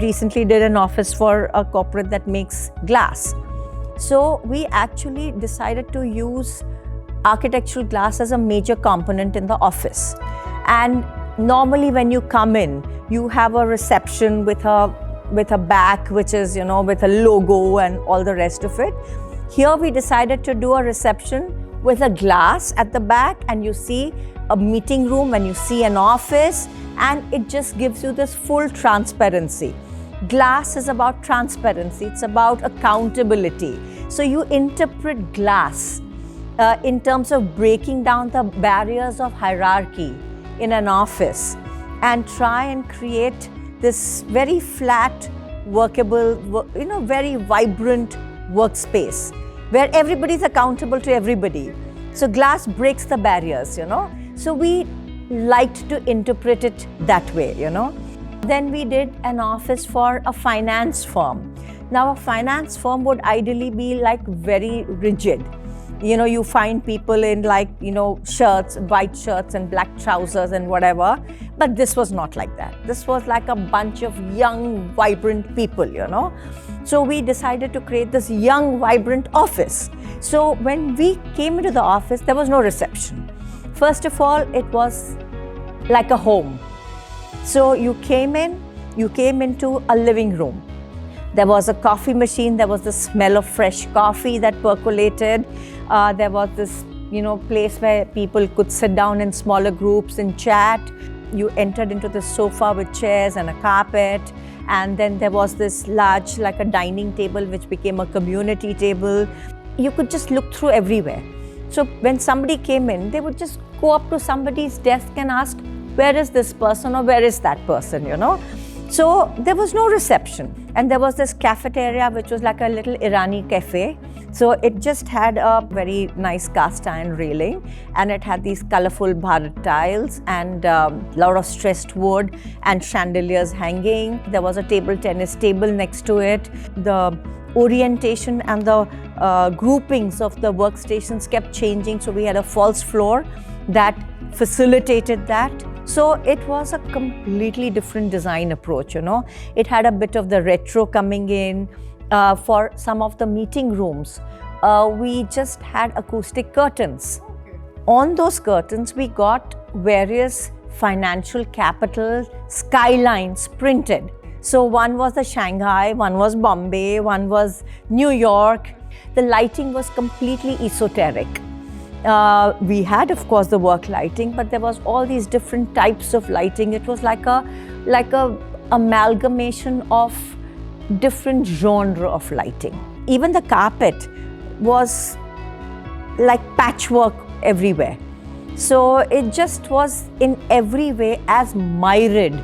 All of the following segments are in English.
recently did an office for a corporate that makes glass. So we actually decided to use architectural glass as a major component in the office. And normally when you come in, you have a reception with a back, which is, with a logo and all the rest of it. Here we decided to do a reception with a glass at the back, and you see a meeting room and you see an office, and it just gives you this full transparency. Glass is about transparency, it's about accountability. So you interpret glass in terms of breaking down the barriers of hierarchy in an office and try and create this very flat, workable, very vibrant workspace where everybody's accountable to everybody. So glass breaks the barriers, So we liked to interpret it that way, Then we did an office for a finance firm. Now a finance firm would ideally be like very rigid. You find people in shirts, white shirts and black trousers and whatever. But this was not like that. This was like a bunch of young, vibrant people, So we decided to create this young, vibrant office. So when we came into the office, there was no reception. First of all, it was like a home. So you came into a living room. There was a coffee machine, there was the smell of fresh coffee that percolated. There was this, place where people could sit down in smaller groups and chat. You entered into the sofa with chairs and a carpet. And then there was this large, like a dining table, which became a community table. You could just look through everywhere. So when somebody came in, they would just go up to somebody's desk and ask, where is this person or where is that person, So there was no reception. And there was this cafeteria, which was like a little Irani cafe. So it just had a very nice cast iron railing, and it had these colorful Bharat tiles and a lot of stressed wood and chandeliers hanging. There was a table tennis table next to it. The orientation and the groupings of the workstations kept changing. So we had a false floor that facilitated that. So it was a completely different design approach, It had a bit of the retro coming in. For some of the meeting rooms, we just had acoustic curtains. On those curtains, we got various financial capital skylines printed. So one was the Shanghai, one was Bombay, one was New York. The lighting was completely esoteric. We had, of course, the work lighting, but there was all these different types of lighting. It was like a amalgamation of different genre of lighting. Even the carpet was like patchwork everywhere. So it just was in every way as myriad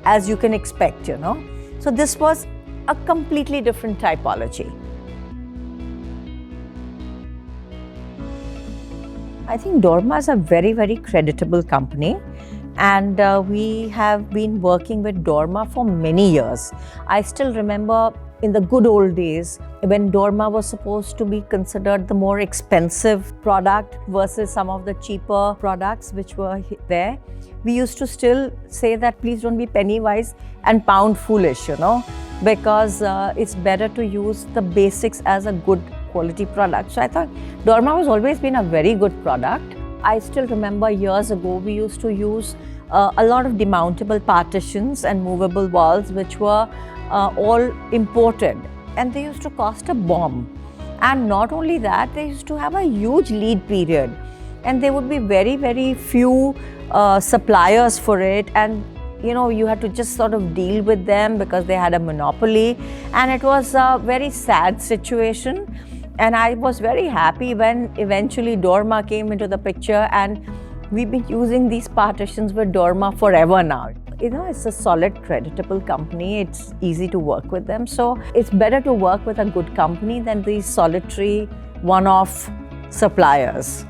as you can expect, So this was a completely different typology. I think Dorma is a very, very creditable company. And we have been working with Dorma for many years. I still remember in the good old days when Dorma was supposed to be considered the more expensive product versus some of the cheaper products which were there. We used to still say that please don't be penny wise and pound foolish, because it's better to use the basics as a good quality product. So I thought Dorma has always been a very good product. I still remember years ago, we used to use a lot of demountable partitions and movable walls, which were all imported. And they used to cost a bomb. And not only that, they used to have a huge lead period. And there would be very, very few suppliers for it. And, you had to just sort of deal with them because they had a monopoly. And it was a very sad situation. And I was very happy when eventually Dorma came into the picture, and we've been using these partitions with Dorma forever now. It's a solid, creditable company. It's easy to work with them. So it's better to work with a good company than these solitary one-off suppliers.